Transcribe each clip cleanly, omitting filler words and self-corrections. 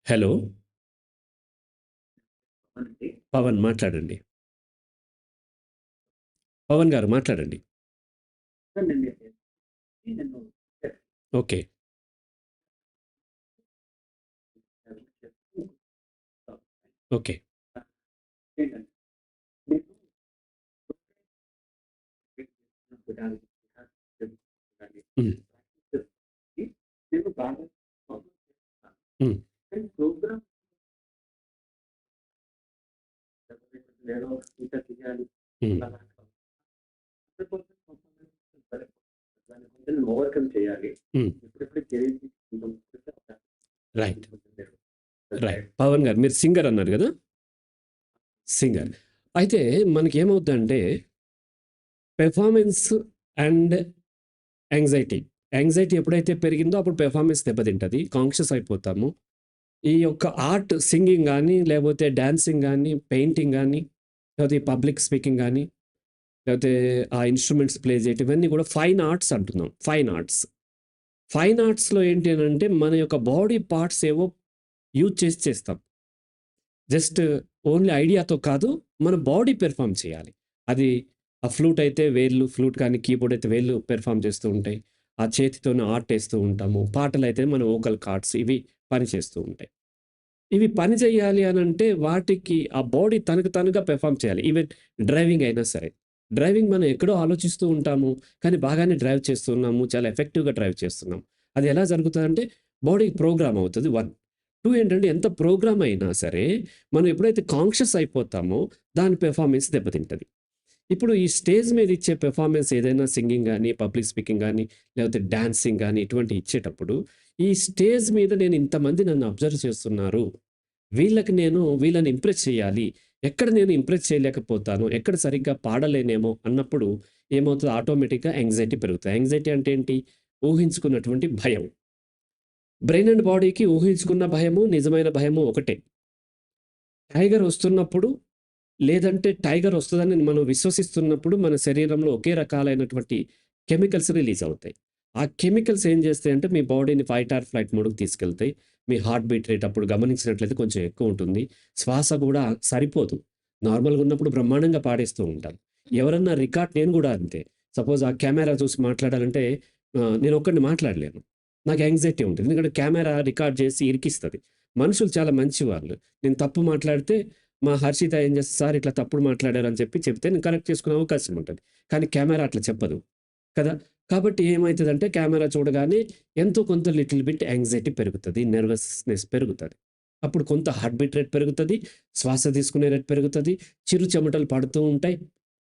Hello! అవునండి. పవన్ మాట్లాడండి. పవన్ గారు మాట్లాడండి. నేను నేను ఓకే. ఓకే. ఏంటంటే నేను విధానం హ్మ్. నేను బాగా ఫాలో చేస్తాను. హ్మ్. కానీ ప్రోగ్రామ్ ఏదో ఒక టీచర్ చేయాలి. హ్మ్. అలా కాదు. 100% పర్ఫార్మెన్స్ సరే. దాన్ని కొంచెం ఓవర్‌కమ్ చేయాలి. హ్మ్. ఇప్పుడిప్పుడే కెరీర్ కొంచెం రైట్. రైట్. పవన్ గారు మీరు సింగర్ అన్నారు గదా! సింగర్. అయితే మనకేమవుద్దంటే పెర్ఫార్మన్స్ అండ్ యాంగ్జైటీ. యాంగ్జైటీ ఎప్పుడైతే పెరిగిందో అప్పుడు పెర్ఫార్మన్స్ దెబ్బతింటది. కాన్షియస్ అయిపోతాము. ఈ యొక్క ఆర్ట్ సింగింగ్ గాని, లేపోతే డాన్సింగ్ గాని, పెయింటింగ్ గాని, లేపోతే ఈ పబ్లిక్ స్పీకింగ్ గాని, లేపోతే ఆ ఇన్‌స్ట్రుమెంట్స్ ప్లే చేయటం ఇవన్నీ కూడా ఫైన్ ఆర్ట్స్ అంటున్నాం. Fine arts. ఫైన్ ఆర్ట్స్‌లో ఏంటి అనంటే మన యొక్క బాడీ పార్ట్స్ ఏవో యూజ్ చేసి చేస్తాం. జస్ట్ ఓన్లీ ఐడియాతో కాదు, మన బాడీ పెర్ఫార్మ్ చేయాలి. అది ఆ ఫ్లూట్ అయితే వేళ్ళు, ఫ్లూట్ కానీ కీబోర్డ్ అయితే వేళ్ళు పెర్ఫార్మ్ చేస్తూ ఉంటాయి. ఆ చేతితోనే ఆర్ట్ ఏస్తూ ఉంటాము. పాటలైతే మన వోకల్ కార్డ్స్ ఇవి పని చేస్తూ ఉంటాయి. ఇవి పని చేయాలి అనంటే వాటికి ఆ బాడీ తనకు తానుగా పెర్ఫార్మ్ చేయాలి. ఈవెన్ డ్రైవింగ్ అయినా సరే. డ్రైవింగ్ మనం ఎక్కడో ఆలోచిస్తూ ఉంటాము. కానీ బాగానే డ్రైవ్ చేస్తున్నాము. చాలా ఎఫెక్టివ్‌గా డ్రైవ్ చేస్తున్నాం. అది ఎలా జరుగుతదంటే బాడీ ప్రోగ్రామ్ అవుతది 1. 2 ఏంటంటే ఎంత ప్రోగ్రామ్ అయినా సరే మనం ఎప్పుడైతే కాన్షియస్ అయిపోతామో దాని పెర్ఫార్మన్స్ దెబ్బతింటది. ఇప్పుడు ఈ స్టేజ్ మీద ఇచ్చే పెర్ఫార్మన్స్ ఏదైనా సింగింగ్ గాని, పబ్లిక్ స్పీకింగ్ గాని, లేకపోతే డాన్సింగ్ గాని ఇటువంటివి ఇచ్చేటప్పుడు ఈ స్టేజ్ మీద నేను ఇంతమంది నన్ను అబ్జర్వ్ చేస్తున్నారు. వీళ్ళకి నేను వీళ్ళని ఇంప్రెస్ చేయాలి. ఎక్కడ నేను ఇంప్రెస్ చేయలేకపోతాను, ఎక్కడ సరిగ్గా పాడలేనేమో అన్నప్పుడు ఏమవుతది ఆటోమేటిక్‌గా యాంగ్జైటీ పెరుగుతాయి. యాంగ్జైటీ అంటే ఏంటి? ఊహించుకున్నటువంటి భయం. బ్రెయిన్ అండ్ బాడీకి ఊహించుకున్న భయము, నిజమైన భయము ఒకటే. టైగర్ వస్తున్నప్పుడు లేదంటే టైగర్ వస్తదని మనం విశ్వసిస్తున్నప్పుడు మన శరీరంలో ఒకే రకాలైనటువంటి కెమికల్స్ రిలీజ్ అవుతాయి. ఆ కెమికల్స్ ఏం చేస్తాయంటే మీ బాడీని ఫైట్ ఆర్ ఫ్లైట్ మోడ్‌కి తీసుకెళ్తాయి. మీ హార్ట్ బీట్ రేట్ అప్పుడు గమనించినట్లయితే కొంచెం ఎక్కువుంటుంది. శ్వాస గూడా సరిపోదు. నార్మల్‌గా ఉన్నప్పుడు బ్రహ్మాండంగా పాడేస్తూ ఉంటాను. ఎవరన్నా రికార్డ్ నేను గూడా అంతే. సపోజ్ ఆ కెమెరా చూసి మాట్లాడాలంటే నేనొక్కడిని మాట్లాడలేను. నాకు యాంక్సైటీ ఉంటది. ఎందుకంటే కెమెరా రికార్డ్ చేసి ఇరికిస్తది. మనుషులు చాలా మంచివాళ్ళు. నేను తప్పు మాట్లాడితే మా హర్షిత ఏం చేస్తది, "సార్ ఇట్లా తప్పుడు మాట్లాడారని" చెప్తే నేను కరెక్ట్ చేసుకునే అవకాశం ఉంటది. కానీ కెమెరా అట్లా చెప్పదు కదా! కాబట్టి ఏమైతదంటే కెమెరా చూడగానే ఎంతో కొంత లిటిల్ బిట్ యాంక్సైటీ పెరుగుతది. నెర్వస్‌నెస్ పెరుగుతది. అప్పుడు కొంత హార్ట్ బీట్ రేట్ పెరుగుతది. శ్వాస తీసుకునే రేట్ పెరుగుతది. చిరు చెమటలు పడుతూ ఉంటాయి.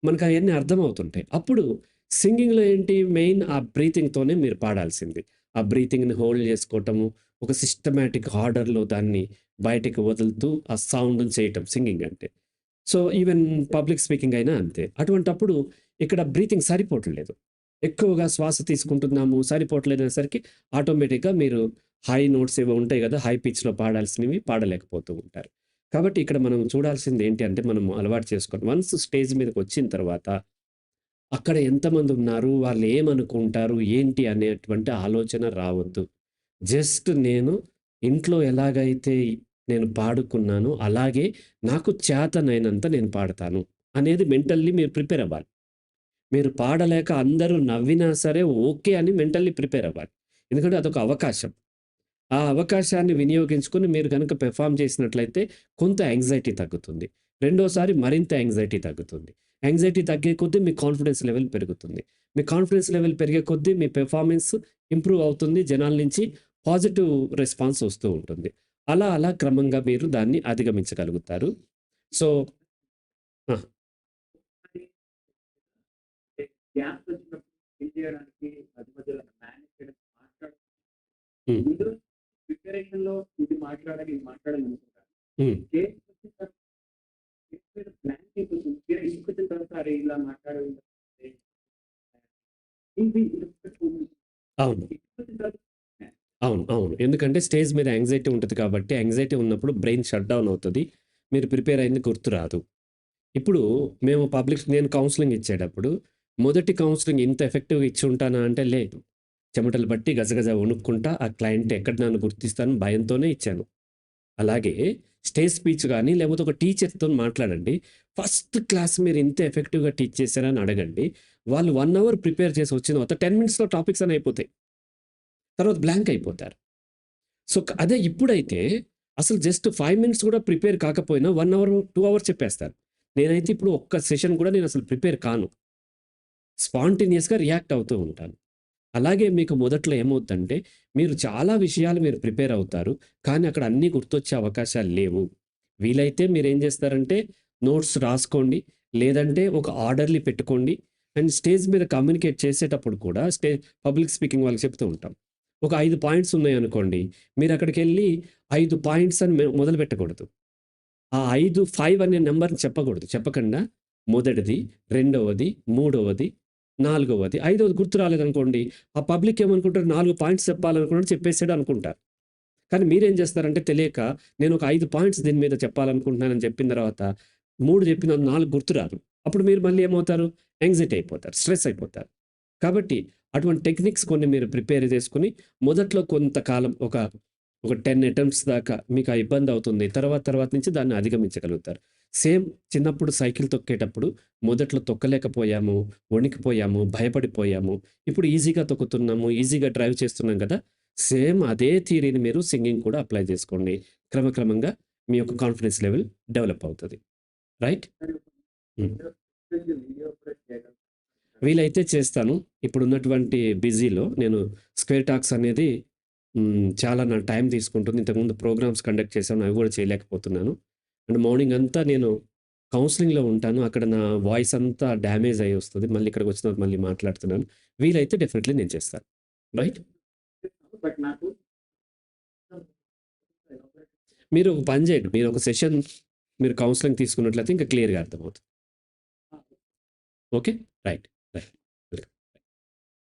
మనకయన్నీ అర్థమవుతుంటాయి. అప్పుడు సింగింగ్‌లో ఏంటి మెయిన్ ఆ బ్రీతింగ్‌తోనే మీరు పాడాల్సింది. ఆ బ్రీతింగ్‌ని హోల్డ్ చేసుకోవటము, ఒక సిస్టమాటిక్ ఆర్డర్‌లో దాన్ని బయటికి వదులుతూ ఆ సౌండ్‌ని చేయటం సింగింగ్ అంటే. సో, ఈవెన్ పబ్లిక్ స్పీకింగ్ అయినా అంతే. అటువంటప్పుడు ఇక్కడ బ్రీతింగ్ సరిపోవట్లేదు. ఎక్కువగా శ్వాస తీసుకుంటున్నాము, సరిపోవట్లేదనేసరికి ఆటోమేటిక్‌గా మీరు హై నోట్స్ ఏవో ఉంటాయి గదా! హై పిచ్‌లో పాడాల్సినవి పాడలేకపోతూ ఉంటారు. కాబట్టి ఇక్కడ మనం చూడాల్సింది ఏంటి అంటే, మనం అలవాటు చేసుకొని వన్స్ స్టేజ్ మీదకొచ్చిన తర్వాత అక్కడ ఎంతమందున్నారు? వాళ్ళేమనుకుంటారు? ఏంటి అనేటువంటి ఆలోచన రావద్దు. జస్ట్ నేను ఇంట్లో ఎలాగైతే నేను పాడుకున్నానో, అలాగే నాకు చేతనైనంత నేను పాడతాను అనేది మెంటల్లీ మీరు ప్రిపేర్ అవ్వాలి. మీరు పాడలేక అందరూ నవ్వినా సరే ఓకే అని మెంటల్లీ ప్రిపేర్ అవ్వాలి. ఎందుకంటే అదొక అవకాశం. ఆ అవకాశాన్ని వినియోగించుకొని మీరు గనుక పెర్ఫార్మ్ చేసినట్లయితే కొంత యాంక్సైటీ తగ్గుతుంది. రెండోసారి మరింత యాంక్సైటీ తగ్గుతుంది. యాంక్సైటీ తగ్గే కొద్దీ మీ కాన్ఫిడెన్స్ లెవెల్ పెరుగుతుంది. మీ కాన్ఫిడెన్స్ లెవెల్ పెరిగే కొద్దీ మీ పెర్ఫార్మన్స్ ఇంప్రూవ్ అవుతుంది. జనాల నుంచి పాజిటివ్ రెస్పాన్స్ వస్తూ ఉంటుంది. అలా అలా క్రమంగా మీరు దాన్ని అధిగమించగలుగుతారు. సో ఆ! గ్యాప్ వచ్చినప్పుడు ఫిల్ చేయడానికి మధ్య మధ్యలో మేనేజ్ చేయడం మాట్లాడడం హ్మ్. ముందు ప్రిపరేషన్‌లో ఇది మాట్లాడాలి, ఇది మాట్లాడాలి అనుకుంటాను. హ్మ్. స్టేజ్‌కి వచ్చిన తర్వాత స్టేజ్ మీద ప్లాన్ అయిపోతుంది. తీరా ఇంటికొచ్చిన తర్వాత అరే! ఇలా మాట్లాడాలి. ఇది అవును. అవును. అవును. ఎందుకంటే స్టేజ్ మీద యాంక్సైటీ ఉంటది కాబట్టి, యాంక్సైటీ ఉన్నప్పుడు బ్రెయిన్ షట్ డౌన్ అవుతది. మీరు ప్రిపేర్ అయింది గుర్తురాదు. ఇప్పుడు నేను కౌన్సెలింగ్ ఇచ్చేటప్పుడు, మొదటి కౌన్సెలింగ్ ఇంత ఎఫెక్టివ్‌గా ఇచ్చుంటానా అంటే లేదు. చెమటలు పట్టి గజగజ వణుక్కుంటా ఆ క్లయింట్ ఎక్కడ నన్ను గుర్తిస్తారని భయంతోనే ఇచ్చాను. అలాగే స్టేజ్ స్పీచ్ గానీ, లేకపోతే ఒక టీచర్‌తోని మాట్లాడండి. ఫస్ట్ క్లాస్ మీరు ఇంత ఎఫెక్టివ్‌గా టీచ్ చేశారని అడగండి. వాళ్ళు 1 అవర్ ప్రిపేర్ చేసి వచ్చిన తర్వాత 10 మినిట్స్‌లో టాపిక్స్ అన్నీ అయిపోతాయి. తర్వాత బ్లాంక్ అయిపోతారు. సో, అదే ఇప్పుడైతే అసలు జస్ట్ 5 మినిట్స్ కూడా ప్రిపేర్ కాకపోయినా 1 అవర్, 2 అవర్స్ చెప్పేస్తారు. నేనైతే ఇప్పుడు ఒక్క సెషన్ కూడా నేనసలు ప్రిపేర్ కాను. స్పాంటేనియస్‌గా రియాక్ట్ అవుతూ ఉంటాను. అలాగే మీకు మొదట్లో ఏమవుద్దంటే, మీరు చాలా విషయాలు మీరు ప్రిపేర్ అవుతారు. కానీ అక్కడ అన్నీ గుర్తొచ్చే అవకాశాలు లేవు. వీలైతే మీరేం చేస్తారంటే, నోట్స్ రాసుకోండి. లేదంటే ఒక ఆర్డర్‌లి పెట్టుకోండి. అండ్ స్టేజ్ మీద కమ్యూనికేట్ చేసేటప్పుడు కూడా పబ్లిక్ స్పీకింగ్ వాళ్ళకి చెప్తూ ఉంటాం. ఒక 5 పాయింట్స్ ఉన్నాయనుకోండి. మీరక్కడికెళ్ళి 5 పాయింట్స్ అని మొదలుపెట్టకూడదు. ఆ 5, 5 అనే నంబర్‌ని చెప్పకూడదు. చెప్పకుండా మొదటిది, రెండవది, మూడవది, నాలుగవది, ఐదవది గుర్తు రాలేదనుకోండి, ఆ పబ్లిక్ ఏమనుకుంటారు 4 పాయింట్స్ చెప్పాలనుకున్నాడు చెప్పేసాడు అనుకుంటారు. కానీ మీరేం చేస్తారంటే తెలియక నేను ఒక 5 పాయింట్స్ దీని మీద చెప్పాలనుకుంటున్నానని చెప్పిన తర్వాత 3 చెప్పిన 4 గుర్తురాదు. అప్పుడు మీరు మళ్ళీ ఏమవుతారు? యాంగ్జైటీ అయిపోతారు. స్ట్రెస్ అయిపోతారు. కాబట్టి అటువంటి టెక్నిక్స్ కొన్ని మీరు ప్రిపేర్ చేసుకొని మొదట్లో కొంతకాలం ఒక 10 అటెంప్ట్స్ దాకా మీకు ఆ ఇబ్బంది అవుతుంది. తర్వాత నుంచి దాన్ని అధిగమించగలుగుతారు. సేమ్ చిన్నప్పుడు సైకిల్ తొక్కేటప్పుడు మొదట్లో తొక్కలేకపోయాము, వణికిపోయాము, భయపడిపోయాము. ఇప్పుడు ఈజీగా తొక్కుతున్నాము, ఈజీగా డ్రైవ్ చేస్తున్నాం కదా! సేమ్ అదే థియరీని మీరు సింగింగ్ కూడా అప్లై చేసుకోండి. క్రమక్రమంగా మీ యొక్క కాన్ఫిడెన్స్ లెవెల్ డెవలప్ అవుతది. రైట్? హ్మ్. వీడియో కూడా చేయగలుగుతారు. వీలైతే చేస్తాను. ఇప్పుడున్నటువంటి బిజీలో నేను స్క్వేర్ టాక్స్ అనేది చాలా నా టైం తీసుకుంటుంది. ఇంతకుముందు ప్రోగ్రామ్స్ కండక్ట్ చేశాను. అవి కూడా చేయలేకపోతున్నాను. అండ్ మార్నింగ్ అంతా నేను కౌన్సెలింగ్‌లో ఉంటాను. అక్కడ నా వాయిస్ అంతా డ్యామేజ్ అయ్యి వస్తది. మళ్ళీ ఇక్కడికొచ్చిన తర్వాత మళ్ళీ మాట్లాడుతున్నాను. వీలైతే డెఫినెట్‌లీ నేను చేస్తాను. రైట్? బట్ నాకు మీరు ఒక పని చేయండి. మీరు ఒక సెషన్ మీరు కౌన్సెలింగ్ తీసుకున్నట్లయితే ఇంకా క్లియర్‌గా అర్థమవుతుంది. ఓకే. రైట్.